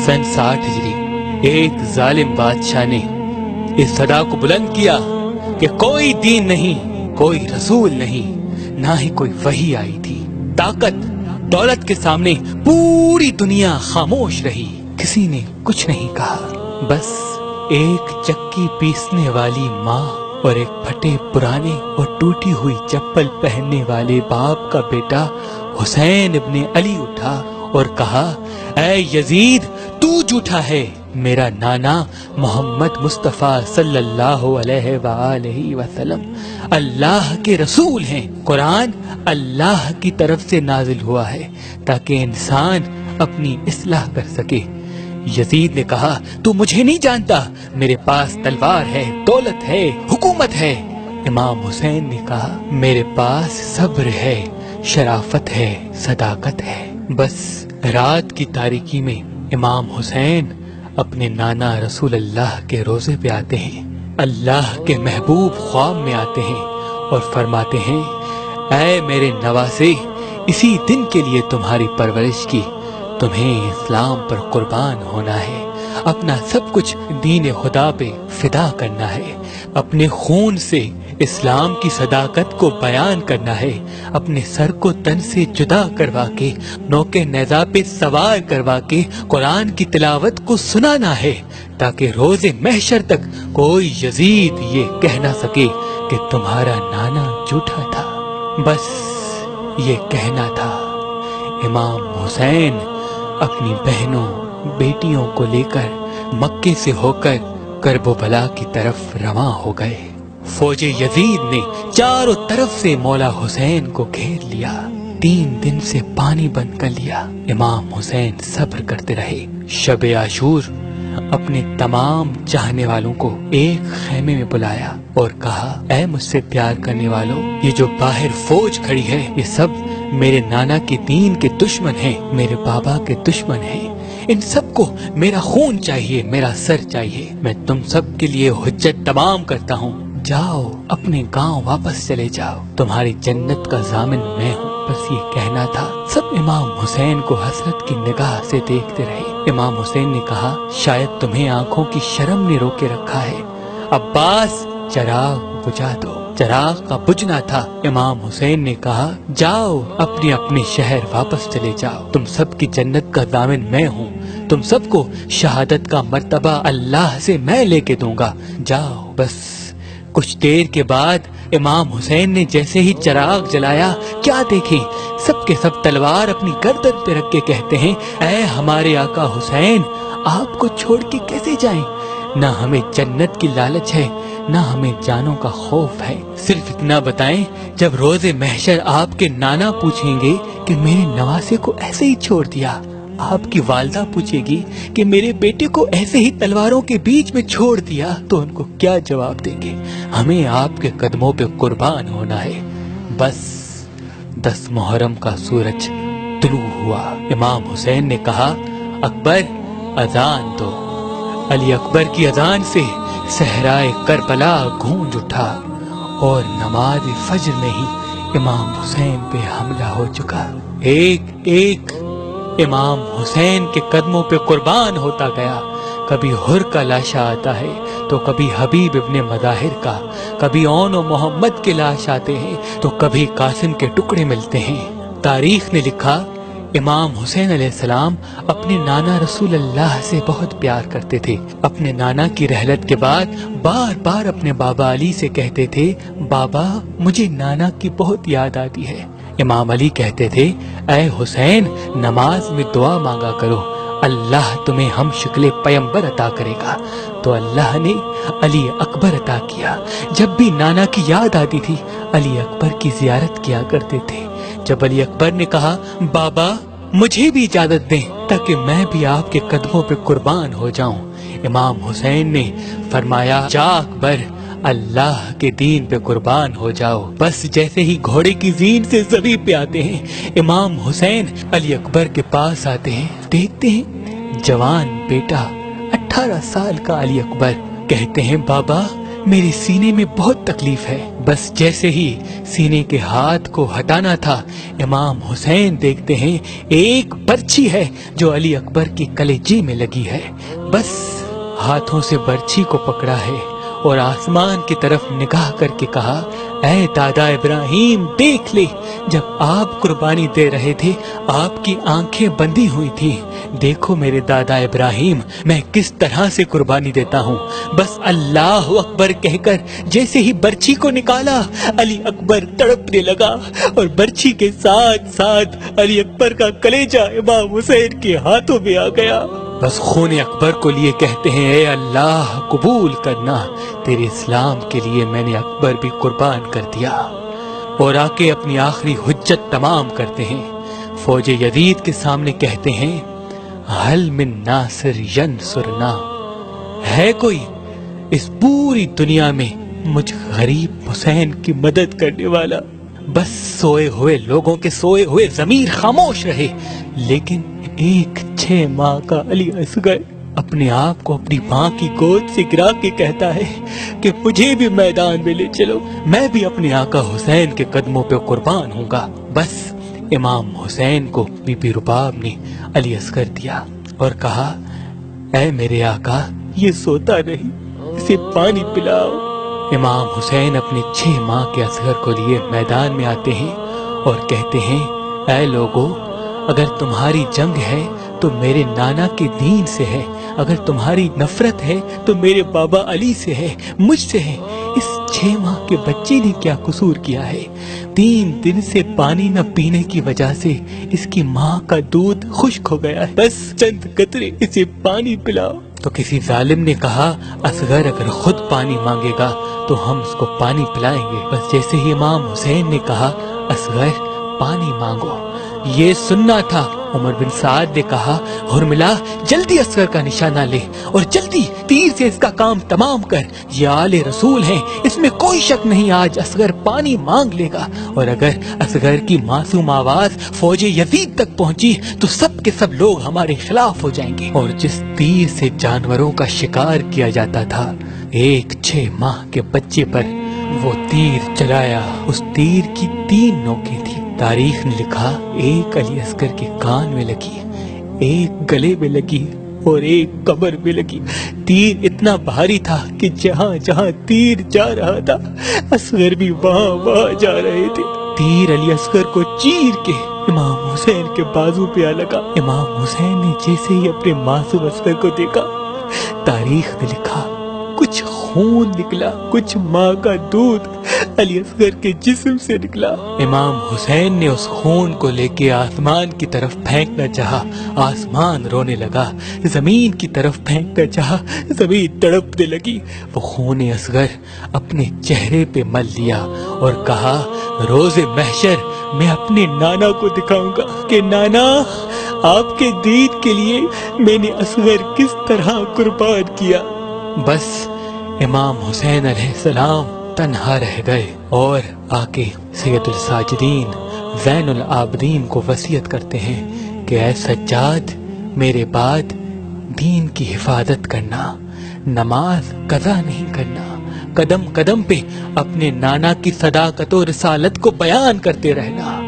सन 60 हिजरी एक जालिम बादशाह ने इस सदा को बुलंद किया कि कोई दीन नहीं, कोई रसूल नहीं, ना ही कोई वही आई थी। ताकत दौलत के सामने पूरी दुनिया खामोश रही, किसी ने कुछ नहीं कहा। बस एक चक्की पीसने वाली माँ और एक फटे पुराने और टूटी हुई चप्पल पहनने वाले बाप का बेटा हुसैन इब्ने अली उठा और कहा, ऐ यजीद, तू झूठा है। मेरा नाना मोहम्मद मुस्तफा सल्लल्लाहु अलैहि वसल्लम अल्लाह के रसूल हैं। कुरान अल्लाह की तरफ से नाजिल हुआ है ताकि इंसान अपनी इस्लाह कर सके। यजीद ने कहा, तू मुझे नहीं जानता, मेरे पास तलवार है, दौलत है, हुकूमत है। इमाम हुसैन ने कहा, मेरे पास सब्र है, शराफत है, सदाकत है। बस रात की तारीकी में इमाम हुसैन अपने नाना रसूल अल्लाह के रोजे पे आते हैं। अल्लाह के महबूब ख्वाब में आते हैं और फरमाते हैं, ऐ मेरे नवासे, इसी दिन के लिए तुम्हारी परवरिश की, तुम्हें इस्लाम पर कुर्बान होना है, अपना सब कुछ दीन खुदा पे फिदा करना है, अपने खून से इस्लाम की सदाकत को बयान करना है, अपने सर को तन से जुदा करवा के नौके नेज़ा पे सवार करवा के कुरान की तिलावत को सुनाना है, ताकि रोजे महशर तक कोई यजीद ये कह ना सके कि तुम्हारा नाना झूठा था। बस ये कहना था। इमाम हुसैन अपनी बहनों बेटियों को लेकर मक्के से होकर करबला की तरफ रवां हो गए। फौजे यजीद ने चारों तरफ से मौला हुसैन को घेर लिया। 3 दिन से पानी बंद कर लिया। इमाम हुसैन सब्र करते रहे। शब आशूर अपने तमाम चाहने वालों को एक खेमे में बुलाया और कहा, ऐ मुझसे प्यार करने वालों, ये जो बाहर फौज खड़ी है ये सब मेरे नाना के दीन के दुश्मन हैं, मेरे बाबा के दुश्मन हैं। इन सबको मेरा खून चाहिए, मेरा सर चाहिए। मैं तुम सब के लिए हुज्जत तमाम करता हूँ। जाओ, अपने गांव वापस चले जाओ, तुम्हारी जन्नत का जामिन मैं हूँ। बस ये कहना था। सब इमाम हुसैन को हसरत की निगाह से देखते रहे। इमाम हुसैन ने कहा, शायद तुम्हें आंखों की शर्म ने रोके रखा है। अब्बास, चराग बुझा दो। चराग का बुझना था। इमाम हुसैन ने कहा, जाओ, अपने अपने शहर वापस चले जाओ, तुम सब की जन्नत का दामन मैं हूँ। तुम सबको शहादत का मर्तबा अल्लाह से मैं लेके दूंगा। जाओ। बस कुछ देर के बाद इमाम हुसैन ने जैसे ही चराग जलाया, क्या देखे, सबके सब तलवार अपनी गर्दन पे रख के कहते हैं, ऐ हमारे आका हुसैन, आपको छोड़ के कैसे जाएं? ना हमें जन्नत की लालच है, ना हमें जानों का खौफ है। सिर्फ इतना बताएं, जब रोजे महशर आपके नाना पूछेंगे कि मेरे नवासे को ऐसे ही छोड़ दिया, आपकी वालदा पूछेगी कि मेरे बेटे को ऐसे ही तलवारों के बीच में छोड़ दिया, तो उनको क्या जवाब देंगे? हमें आपके कदमों पे कुर्बान होना है। बस 10 मुहर्रम का सूरज तुलू हुआ। इमाम हुसैन ने कहा, अकबर, अजान दो। अली अकबर की अजान से सहराए करबला गूंज उठा और नमाज फज्र में ही इमाम हुसैन पे हमला हो चुका। एक एक इमाम हुसैन के कदमों पे कुर्बान होता गया। कभी हुर का लाशा आता है तो कभी हबीब इब्ने मज़ाहिर का, कभी औन और मोहम्मद के लाश आते हैं तो कभी कासिम के टुकड़े मिलते हैं। तारीख ने लिखा, इमाम हुसैन अलैहिस्सलाम अपने नाना रसूल अल्लाह से बहुत प्यार करते थे। अपने नाना की रहलत के बाद बार बार अपने बाबा अली से कहते थे, बाबा, मुझे नाना की बहुत याद आती है। इमाम अली कहते थे, ऐ हुसैन, नमाज में दुआ मांगा करो, अल्लाह तुम्हें हम शक्ल पैगंबर अता करेगा। तो अल्लाह ने अली अकबर अता किया। जब भी नाना की याद आती थी, अली अकबर की जियारत किया करते थे। जब अली अकबर ने कहा, बाबा, मुझे भी इजाजत दें ताकि मैं भी आपके कदमों पे कुर्बान हो जाऊं, इमाम हुसैन ने फरमाया, जा अकबर, अल्लाह के दीन पे कुर्बान हो जाओ। बस जैसे ही घोड़े की जीन से ज़मीन पे आते हैं, इमाम हुसैन अली अकबर के पास आते हैं। देखते हैं जवान बेटा 18 साल का अली अकबर। कहते हैं, बाबा, मेरे सीने में बहुत तकलीफ है। बस जैसे ही सीने के हाथ को हटाना था, इमाम हुसैन देखते हैं एक बर्छी है जो अली अकबर के कलेजे में लगी है। बस हाथों से बर्छी को पकड़ा है और आसमान की तरफ निगाह करके कहा, ऐ दादा इब्राहिम देख ले, जब आप कुर्बानी दे रहे थे आपकी आंखें बंधी हुई थी। देखो मेरे दादा इब्राहिम, मैं किस तरह से कुर्बानी देता हूँ। बस अल्लाह अकबर कहकर जैसे ही बर्छी को निकाला, अली अकबर तड़पने लगा और बर्छी के साथ साथ अली अकबर का कलेजा इमाम हुसैन के हाथों में आ गया। बस खून अकबर को लिए कहते हैं, ए अल्लाह कबूल करना, तेरे इस्लाम के लिए मैंने अकबर भी कुर्बान कर दिया। और आके अपनी आखिरी हुज्जत तमाम करते हैं। फौज यजीद के सामने कहते हैं, हल मिन नासिर यंसुरना, है कोई इस पूरी दुनिया में मुझ गरीब हुसैन की मदद करने वाला। बस सोए हुए लोगों के सोए हुए ज़मीर खामोश रहे, लेकिन एक 6 माह का अली असगर अपने आप को अपनी माँ की गोद से गिरा के कहता है कि मुझे भी मैदान में ले चलो, मैं भी अपने आका हुसैन के कदमों पे कुर्बान होऊंगा। बस इमाम हुसैन को बीबी रुबाब ने अली असगर दिया और कहा, ऐ मेरे आका, ये सोता नहीं, इसे पानी पिलाओ। इमाम हुसैन अपने 6 माह के असगर को लिए मैदान में आते हैं और कहते हैं, ऐ लोगों, अगर तुम्हारी जंग है तो मेरे नाना के दीन से है, अगर तुम्हारी नफरत है तो मेरे बाबा अली से है, मुझसे है। इस 6 माह के बच्चे ने क्या कसूर किया है? 3 दिन से पानी न पीने की वजह से इसकी माँ का दूध खुश्क हो गया है, बस चंद कतरे इसे पानी पिलाओ। तो किसी जालिम ने कहा, असगर अगर खुद पानी मांगेगा तो हम उसको पानी पिलाएंगे। बस जैसे ही इमाम हुसैन ने कहा, असगर पानी मांगो, ये सुनना था, उमर बिन साद ने कहा, हुरमिला जल्दी असगर का निशाना ले और जल्दी तीर से इसका काम तमाम कर। ये आले रसूल हैं, इसमें कोई शक नहीं, आज असगर पानी मांग लेगा। और अगर असगर की मासूम आवाज फौज यजीद तक पहुंची तो सब के सब लोग हमारे खिलाफ हो जाएंगे। और जिस तीर से जानवरों का शिकार किया जाता था, एक 6 माह के बच्चे पर वो तीर चलाया। उस तीर की 3 नोकें थी। तारीख ने लिखा, एक अली असगर के कान में लगी, एक गले में लगी और एक कमर में लगी। तीर इतना भारी था कि जहाँ जहाँ तीर जा रहा था, असगर भी वहाँ वहाँ जा रहे थे। तीर अली असगर को चीर के इमाम हुसैन के बाजू पे आ लगा। इमाम हुसैन ने जैसे ही अपने मासूम असगर को देखा, तारीख ने लिखा, कुछ खून निकला, कुछ माँ का दूध अली असगर के जिस्म से निकला। इमाम हुसैन ने उस खून को लेके आसमान की तरफ फेंकना चाहा, आसमान रोने लगा। जमीन की तरफ फेंकना चाहा, जमीन तड़पने लगी। वो खून असगर अपने चेहरे पे मल लिया और कहा, रोज़े महशर मैं अपने नाना को दिखाऊंगा कि नाना, आपके दीन के लिए मैंने असगर किस तरह कुर्बान किया। बस इमाम हुसैन अलैहिस्सलाम तन्हा रह गए और आके सैयदुल साजिदीन ज़ैनुल आबिदीन को वसीयत करते हैं कि ऐ सज्जाद, मेरे बाद दीन की हिफाजत करना, नमाज कज़ा नहीं करना, कदम कदम पे अपने नाना की सदाकत और रिसालत को बयान करते रहना।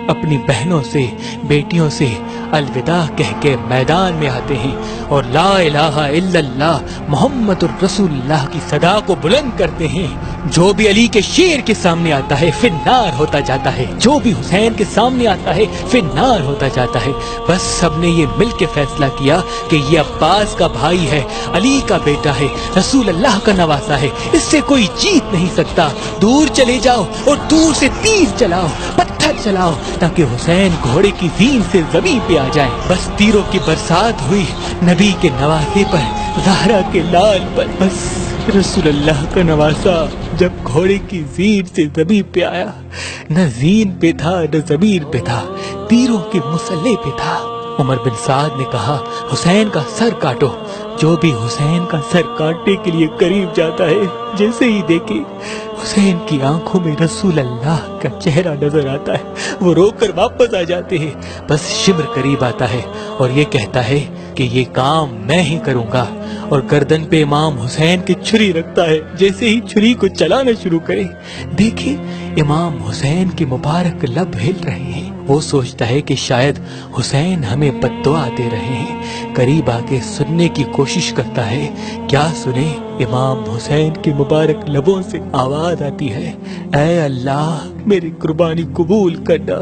अपनी बहनों से, बेटियों से अलविदा कह के मैदान में आते हैं और ला इलाहा इल्लल्लाह मुहम्मदुर रसूलुल्लाह की सदा को बुलंद करते हैं। जो भी अली के शेर के सामने आता है फिन्नार होता जाता है, जो भी हुसैन के सामने आता है फिन्नार होता जाता है। बस सबने ये मिल के फैसला किया कि ये अब्बास का भाई है, अली का बेटा है, रसूल अल्लाह का नवासा है, इससे कोई जीत नहीं सकता। दूर चले जाओ और दूर से तीर चलाओ, पत्थर चलाओ, ताकि हुसैन घोड़े की जीन से जमीन पे आ जाए। बस तीरों की बरसात हुई नबी के नवासे पर, ज़हरा के लाल पर। बस रसूलुल्लाह का नवासा जब घोड़े की जीन से जमीन पे आया, न जीन पे था न जमीन पे था, तीरों के मुसल्ले पे था। उमर बिन साद ने कहा, हुसैन का सर काटो। जो भी हुसैन का सर काटने के लिए करीब जाता है, जैसे ही देखे हुसैन की आंखों में रसूल अल्लाह का चेहरा नजर आता है, वो रोकर वापस आ जाते हैं। बस शिब्र करीब आता है और ये कहता है कि ये काम मैं ही करूंगा اور گردن پہ امام حسین کی چھری رکھتا ہے۔ جیسے ہی چھری کو چلانا شروع کرے، دیکھیں امام حسین کے مبارک لب ہل رہے ہیں۔ وہ سوچتا ہے کہ شاید حسین ہمیں بد دعا دے رہے ہیں۔ قریب آ کے سننے کی کوشش کرتا ہے، کیا سنے؟ امام حسین کے مبارک لبوں سے آواز آتی ہے، اے اللہ میری قربانی قبول کرنا،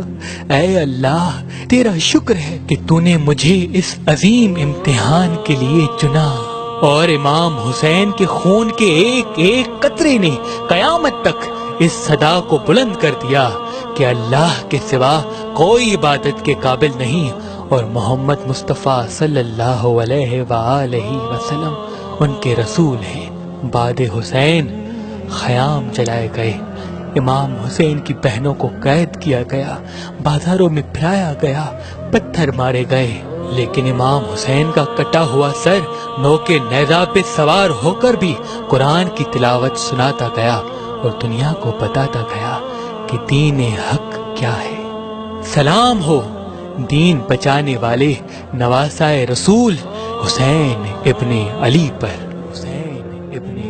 اے اللہ تیرا شکر ہے کہ تو نے مجھے اس عظیم امتحان کے لیے چنا۔ اور امام حسین کے خون کے ایک ایک قطرے نے قیامت تک اس صدا کو بلند کر دیا کہ اللہ کے سوا کوئی عبادت کے قابل نہیں اور محمد مصطفیٰ صلی اللہ علیہ وآلہ وسلم ان کے رسول ہیں۔ بعد حسین خیام جلائے گئے، امام حسین کی بہنوں کو قید کیا گیا، بازاروں میں پھرایا گیا، پتھر مارے گئے، لیکن امام حسین کا کٹا ہوا سر نوکے نیزہ پہ سوار ہو کر بھی قرآن کی تلاوت سناتا گیا اور دنیا کو بتاتا گیا کہ دین حق کیا ہے۔ سلام ہو دین بچانے والے نواسائے رسول حسین ابن علی پر، حسین ابن